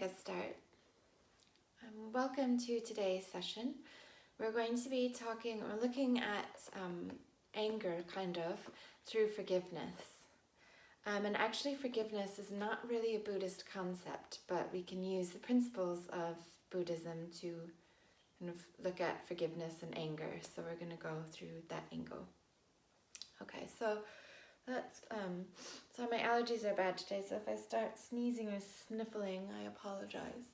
Get start. Welcome to today's session. We're going to be looking at anger kind of through forgiveness. And actually forgiveness is not really a Buddhist concept, but we can use the principles of Buddhism to kind of look at forgiveness and anger. So we're going to go through that angle. Okay, so so my allergies are bad today, so if I start sneezing or sniffling, I apologize.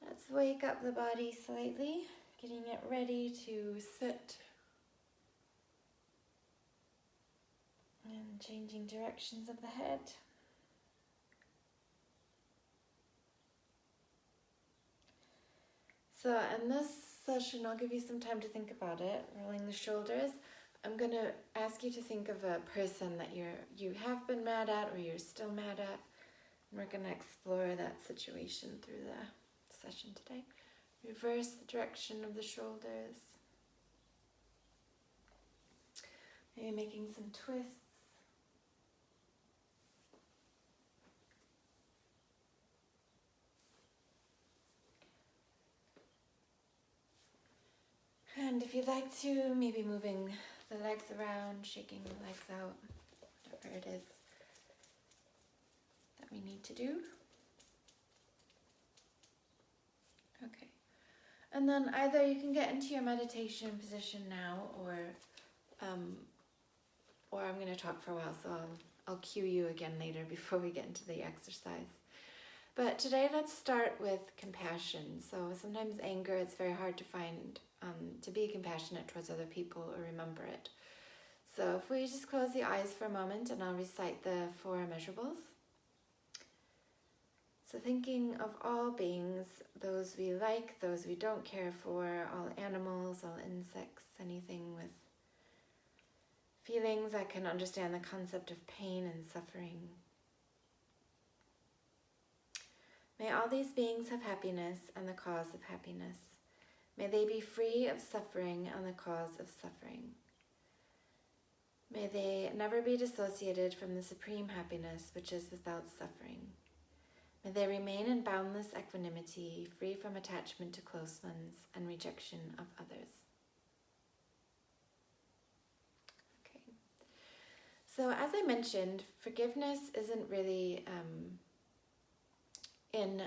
Let's wake up the body slightly, getting it ready to sit. And changing directions of the head. So in this session, I'll give you some time to think about it, rolling the shoulders. I'm going to ask you to think of a person that you have been mad at or you're still mad at. And we're going to explore that situation through the session today. Reverse the direction of the shoulders. Maybe making some twists. And if you'd like to, maybe moving the legs around, shaking the legs out, whatever it is that we need to do. Okay. And then either you can get into your meditation position now, or I'm going to talk for a while, so I'll cue you again later before we get into the exercise. But today let's start with compassion. So sometimes anger, it's very hard to find, to be compassionate towards other people or remember it. So if we just close the eyes for a moment and I'll recite the 4 immeasurables. So thinking of all beings, those we like, those we don't care for, all animals, all insects, anything with feelings that can understand the concept of pain and suffering. May all these beings have happiness and the cause of happiness. May they be free of suffering and the cause of suffering. May they never be dissociated from the supreme happiness which is without suffering. May they remain in boundless equanimity, free from attachment to close ones and rejection of others. Okay. So as I mentioned, forgiveness isn't really in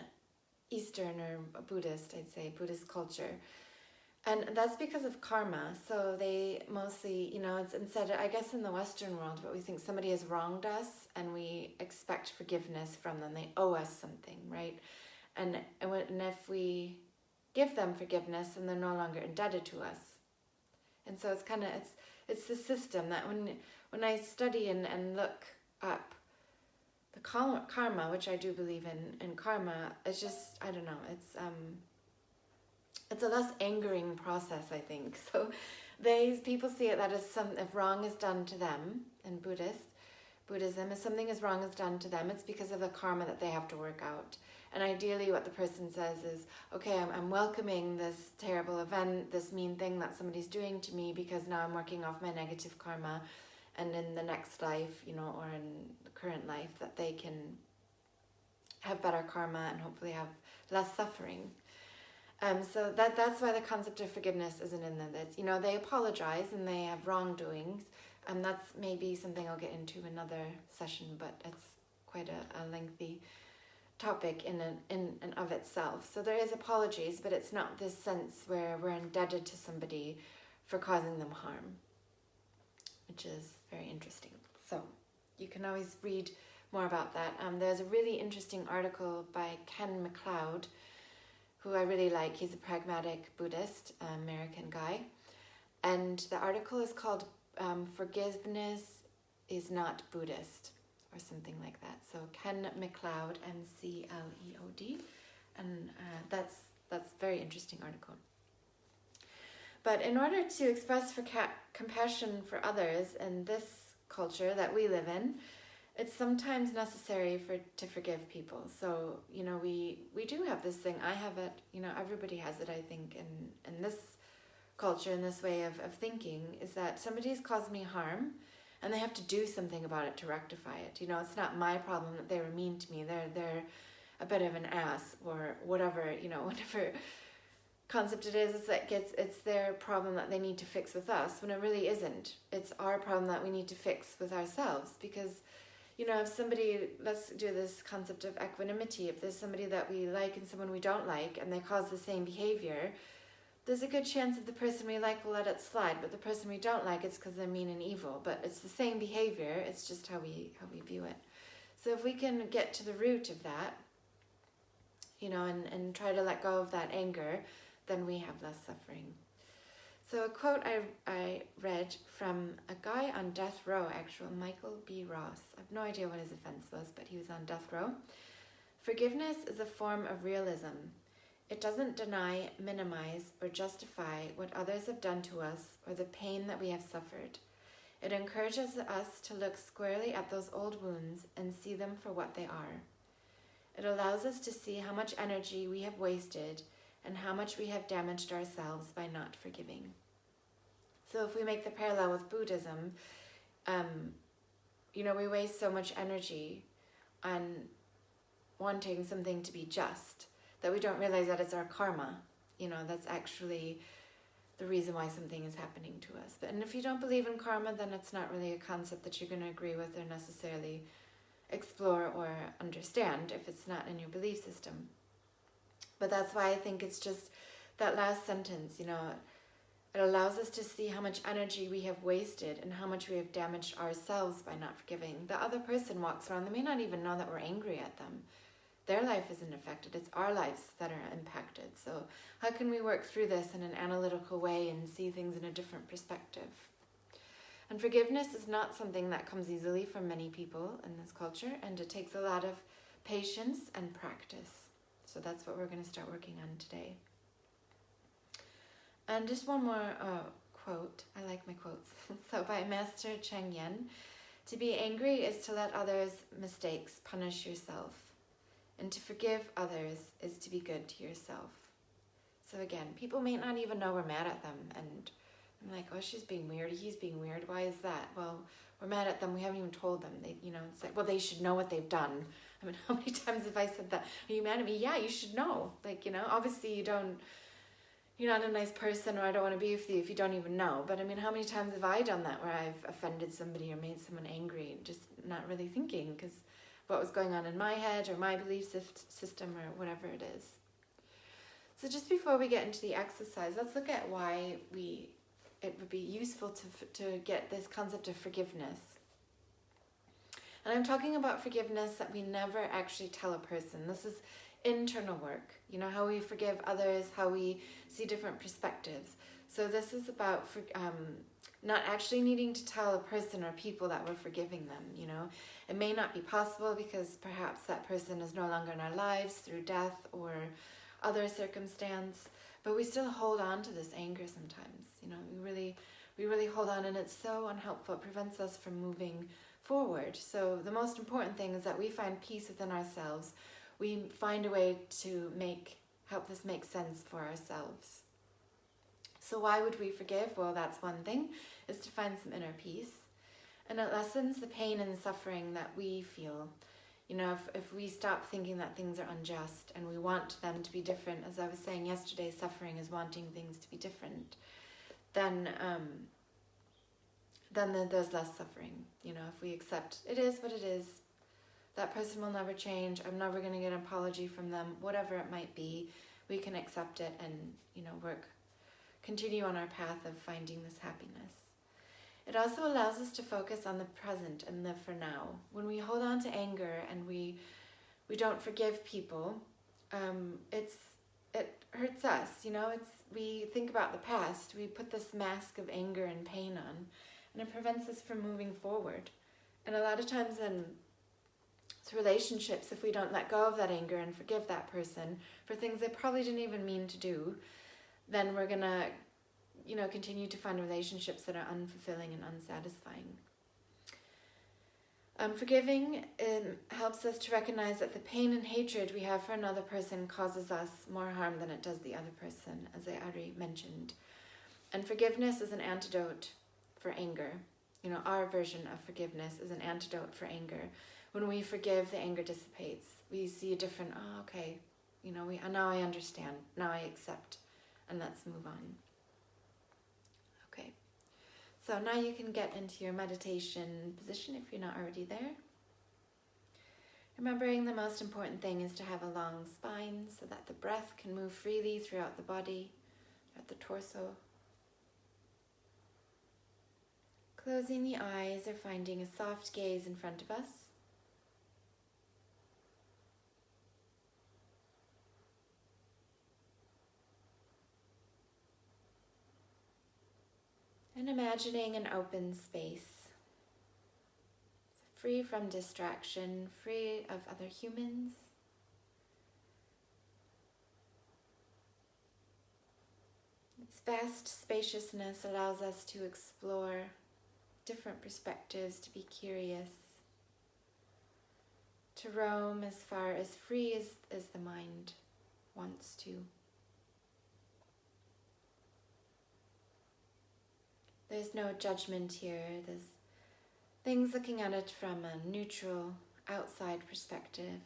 Eastern or Buddhist, I'd say, Buddhist culture. And that's because of karma. So they mostly, it's instead, I guess in the Western world, but we think somebody has wronged us and we expect forgiveness from them. They owe us something, right? And if we give them forgiveness, then they're no longer indebted to us. And so it's the system that when I study and look up the karma, which I do believe in karma, it's just, I don't know, it's a less angering process, I think. So people see it that as if wrong is done to them in Buddhism, if something is wrong is done to them, it's because of the karma that they have to work out. And ideally what the person says is, okay, I'm welcoming this terrible event, this mean thing that somebody's doing to me, because now I'm working off my negative karma, and in the next life, or in the current life, that they can have better karma and hopefully have less suffering. So that's why the concept of forgiveness isn't in there. That, they apologize and they have wrongdoings, and that's maybe something I'll get into another session, but it's quite a lengthy topic in and of itself. So there is apologies, but it's not this sense where we're indebted to somebody for causing them harm, which is very interesting. So you can always read more about that. There's a really interesting article by Ken MacLeod, who I really like. He's a pragmatic Buddhist, American guy. And the article is called Forgiveness is Not Buddhist, or something like that. So Ken MacLeod, McLeod. And that's a very interesting article. But in order to express compassion for others in this culture that we live in, it's sometimes necessary to forgive people. So, we do have this thing. I have it, everybody has it, I think, in this culture, in this way of thinking, is that somebody's caused me harm and they have to do something about it to rectify it. It's not my problem that they were mean to me. They're a bit of an ass or whatever, whatever concept it is. It's like it's their problem that they need to fix with us, when it really isn't. It's our problem that we need to fix with ourselves. Because if somebody, let's do this concept of equanimity, if there's somebody that we like and someone we don't like and they cause the same behavior, there's a good chance that the person we like will let it slide, but the person we don't like, it's because they're mean and evil. But it's the same behavior, it's just how we view it. So if we can get to the root of that, and try to let go of that anger, then we have less suffering. So a quote I read from a guy on death row, Michael B. Ross. I have no idea what his offense was, but he was on death row. Forgiveness is a form of realism. It doesn't deny, minimize, or justify what others have done to us or the pain that we have suffered. It encourages us to look squarely at those old wounds and see them for what they are. It allows us to see how much energy we have wasted and how much we have damaged ourselves by not forgiving. So if we make the parallel with Buddhism, we waste so much energy on wanting something to be just that we don't realize that it's our karma. That's actually the reason why something is happening to us. And if you don't believe in karma, then it's not really a concept that you're going to agree with or necessarily explore or understand if it's not in your belief system. But that's why I think it's just that last sentence, it allows us to see how much energy we have wasted and how much we have damaged ourselves by not forgiving. The other person walks around, they may not even know that we're angry at them. Their life isn't affected, it's our lives that are impacted. So how can we work through this in an analytical way and see things in a different perspective? And forgiveness is not something that comes easily for many people in this culture, and it takes a lot of patience and practice. So that's what we're going to start working on today. And just one more quote. I like my quotes. So by Master Cheng Yen, to be angry is to let others' mistakes punish yourself. And to forgive others is to be good to yourself. So again, people may not even know we're mad at them. And I'm like, oh, she's being weird. He's being weird. Why is that? Well, we're mad at them. We haven't even told them. It's like, well, they should know what they've done. I mean, how many times have I said that? Are you mad at me? Yeah, you should know. Obviously you're not a nice person, or I don't want to be with you if you don't even know. But I mean, how many times have I done that where I've offended somebody or made someone angry, just not really thinking because what was going on in my head or my belief system or whatever it is. So just before we get into the exercise, let's look at why it would be useful to get this concept of forgiveness. And I'm talking about forgiveness that we never actually tell a person. This is internal work, how we forgive others, how we see different perspectives. So this is about not actually needing to tell a person or people that we're forgiving them. It may not be possible because perhaps that person is no longer in our lives through death or other circumstance, but we still hold on to this anger sometimes. We really hold on, and it's so unhelpful. It prevents us from moving forward. So the most important thing is that we find peace within ourselves. We find a way to help this make sense for ourselves. So why would we forgive? Well, that's one thing, is to find some inner peace. And it lessens the pain and suffering that we feel. If we stop thinking that things are unjust and we want them to be different, as I was saying yesterday, suffering is wanting things to be different, then there's less suffering. If we accept it is what it is, that person will never change, I'm never going to get an apology from them, whatever it might be, we can accept it and, continue on our path of finding this happiness. It also allows us to focus on the present and live for now. When we hold on to anger and we don't forgive people, it hurts us. We think about the past. We put this mask of anger and pain on, and it prevents us from moving forward. And a lot of times in relationships, if we don't let go of that anger and forgive that person for things they probably didn't even mean to do, then we're going to, continue to find relationships that are unfulfilling and unsatisfying. Forgiving helps us to recognize that the pain and hatred we have for another person causes us more harm than it does the other person, as I already mentioned. And forgiveness is an antidote for anger. Our version of forgiveness is an antidote for anger. when we forgive, the anger dissipates. We see a different, oh, okay, now I understand, now I accept, and let's move on. Okay, so now you can get into your meditation position if you're not already there. Remembering the most important thing is to have a long spine so that the breath can move freely throughout the body, throughout the torso. Closing the eyes or finding a soft gaze in front of us. And imagining an open space, free from distraction, free of other humans. Its vast spaciousness allows us to explore different perspectives, to be curious, to roam as far as free as the mind wants to. There's no judgment here. There's things looking at it from a neutral, outside perspective.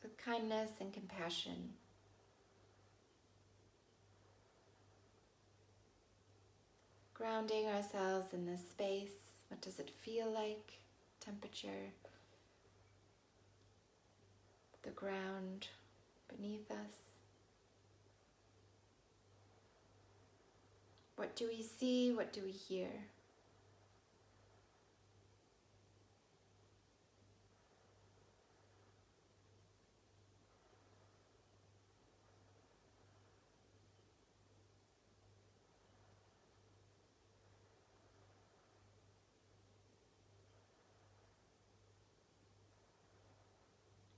With kindness and compassion. Grounding ourselves in this space. What does it feel like? Temperature. The ground beneath us. What do we see? What do we hear?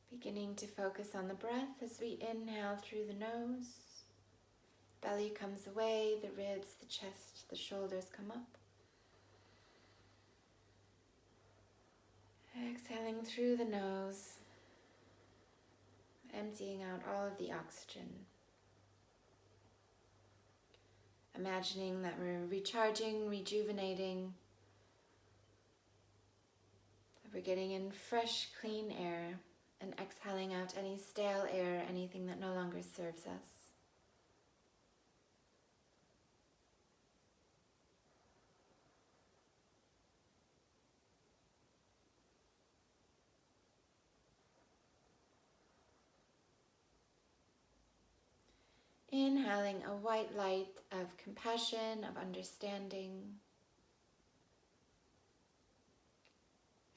Beginning to focus on the breath as we inhale through the nose. Belly comes away, the ribs, the chest, the shoulders come up. Exhaling through the nose, emptying out all of the oxygen. Imagining that we're recharging, rejuvenating, that we're getting in fresh, clean air, and exhaling out any stale air, anything that no longer serves us. Inhaling a white light of compassion, of understanding.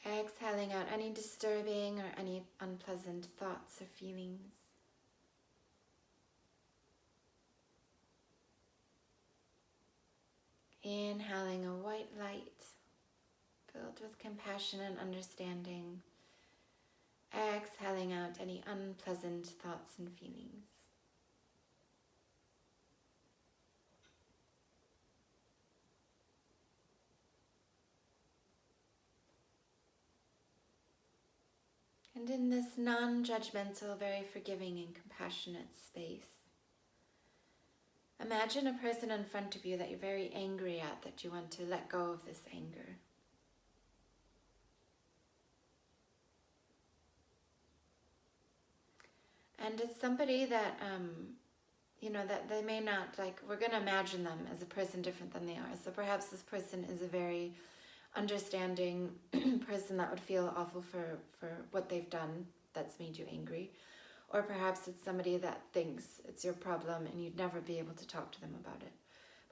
Exhaling out any disturbing or any unpleasant thoughts or feelings. Inhaling a white light filled with compassion and understanding. Exhaling out any unpleasant thoughts and feelings. And in this non-judgmental, very forgiving and compassionate space, imagine a person in front of you that you're very angry at, that you want to let go of this anger. And it's somebody that, that they may not, we're going to imagine them as a person different than they are. So perhaps this person is a very understanding person that would feel awful for what they've done that's made you angry. Or perhaps it's somebody that thinks it's your problem and you'd never be able to talk to them about it.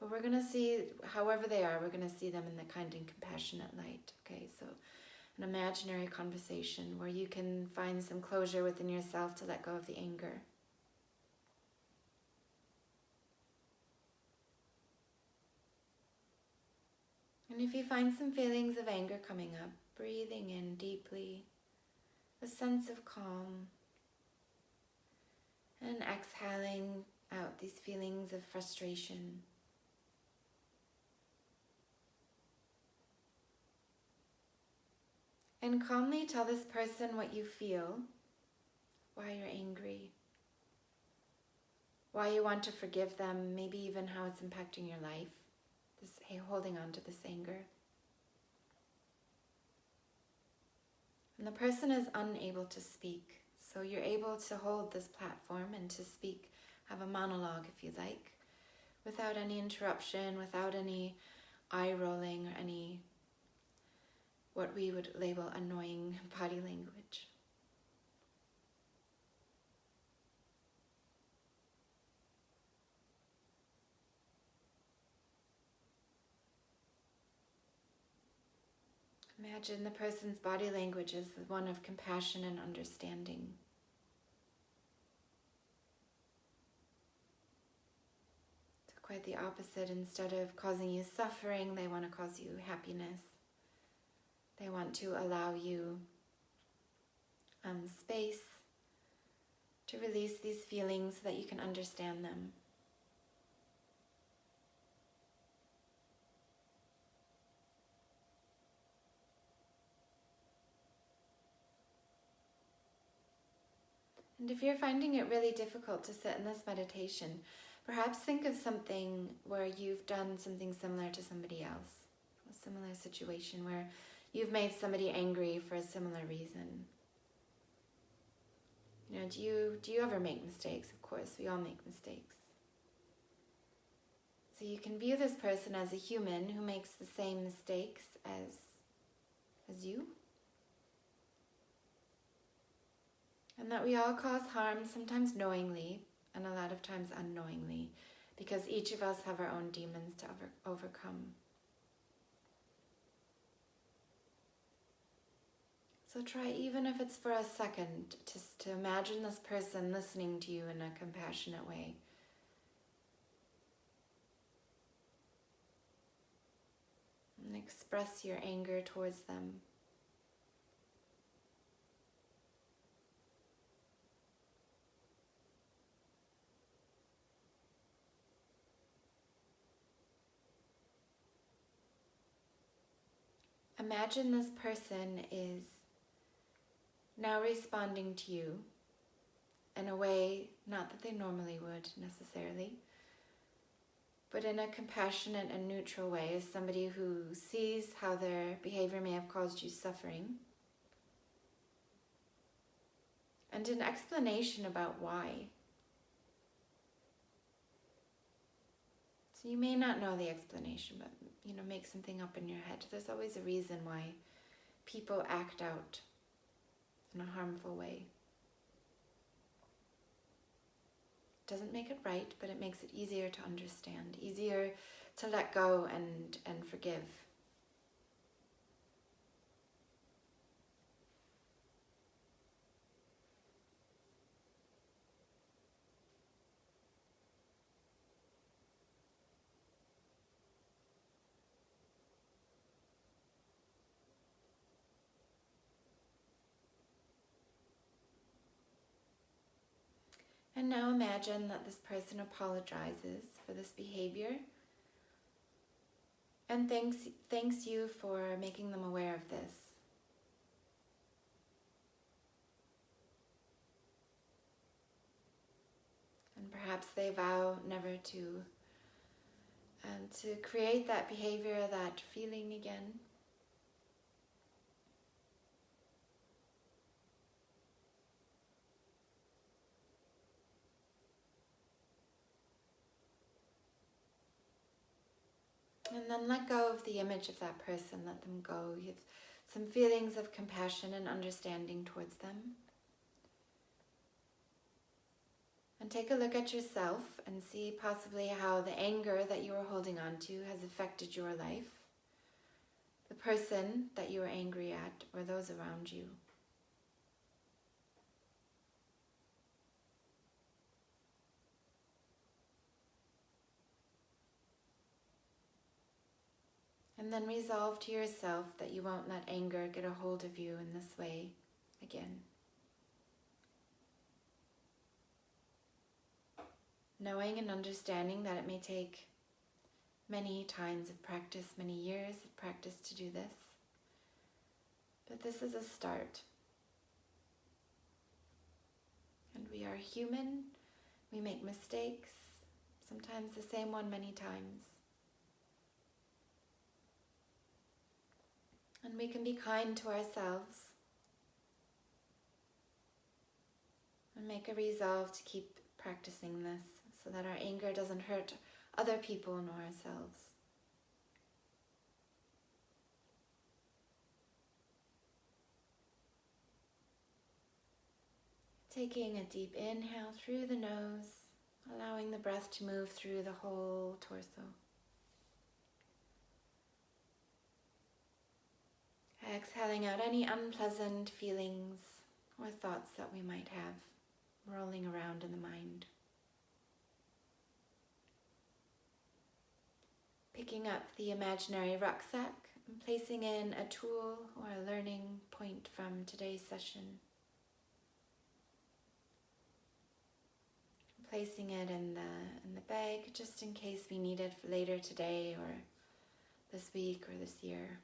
But we're going to see, however they are, we're going to see them in the kind and compassionate light. Okay, so an imaginary conversation where you can find some closure within yourself to let go of the anger. And if you find some feelings of anger coming up, breathing in deeply, a sense of calm, and exhaling out these feelings of frustration. And calmly tell this person what you feel, why you're angry, why you want to forgive them, maybe even how it's impacting your life, this holding on to this anger. And the person is unable to speak. So you're able to hold this platform and to speak, have a monologue if you like, without any interruption, without any eye rolling or any what we would label annoying body language. Imagine the person's body language is one of compassion and understanding. So quite the opposite. Instead of causing you suffering, they want to cause you happiness. They want to allow you space to release these feelings so that you can understand them. And if you're finding it really difficult to sit in this meditation, perhaps think of something where you've done something similar to somebody else, a similar situation where you've made somebody angry for a similar reason. You know, do you ever make mistakes? Of course, we all make mistakes. So you can view this person as a human who makes the same mistakes as you. And that we all cause harm, sometimes knowingly, and a lot of times unknowingly, because each of us have our own demons to overcome. So try, even if it's for a second, just to imagine this person listening to you in a compassionate way. And express your anger towards them. Imagine this person is now responding to you in a way, not that they normally would necessarily, but in a compassionate and neutral way, as somebody who sees how their behavior may have caused you suffering, and an explanation about why. So you may not know the explanation, but make something up in your head. There's always a reason why people act out in a harmful way. It doesn't make it right, but it makes it easier to understand, easier to let go and forgive. And now imagine that this person apologizes for this behavior and thanks you for making them aware of this. And perhaps they vow never to create that behavior, that feeling again. And then let go of the image of that person, let them go. You have some feelings of compassion and understanding towards them. And take a look at yourself and see possibly how the anger that you are holding on to has affected your life, the person that you are angry at, or those around you. And then resolve to yourself that you won't let anger get a hold of you in this way again. Knowing and understanding that it may take many times of practice, many years of practice to do this. But this is a start. And we are human. We make mistakes, sometimes the same one many times. And we can be kind to ourselves make a resolve to keep practicing this so that our anger doesn't hurt other people nor ourselves. Taking a deep inhale through the nose, allowing the breath to move through the whole torso. Exhaling out any unpleasant feelings or thoughts that we might have rolling around in the mind. Picking up the imaginary rucksack and placing in a tool or a learning point from today's session. Placing it in the bag just in case we need it for later today or this week or this year.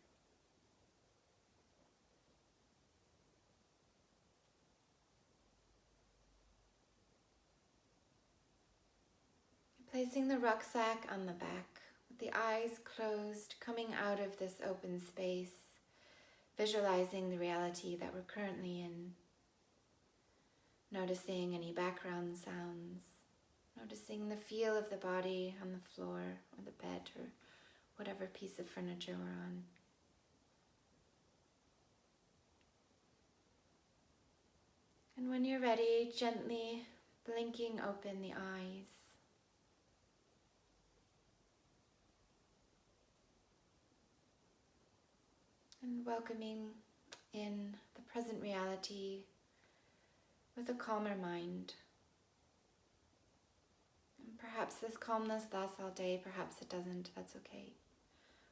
Placing the rucksack on the back with the eyes closed, coming out of this open space, visualizing the reality that we're currently in. Noticing any background sounds, noticing the feel of the body on the floor or the bed or whatever piece of furniture we're on. And when you're ready, gently blinking open the eyes. And welcoming in the present reality with a calmer mind. And perhaps this calmness lasts all day, perhaps it doesn't, that's okay.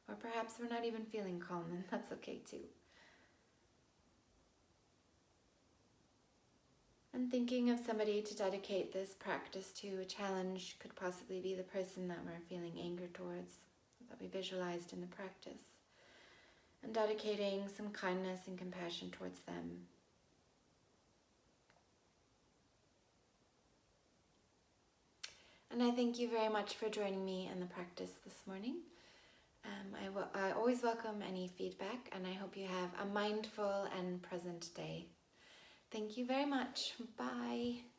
Or perhaps we're not even feeling calm, and that's okay too. And thinking of somebody to dedicate this practice to, a challenge could possibly be the person that we're feeling anger towards, that we visualized in the practice. And dedicating some kindness and compassion towards them. And I thank you very much for joining me in the practice this morning. I always welcome any feedback, and I hope you have a mindful and present day. Thank you very much. Bye.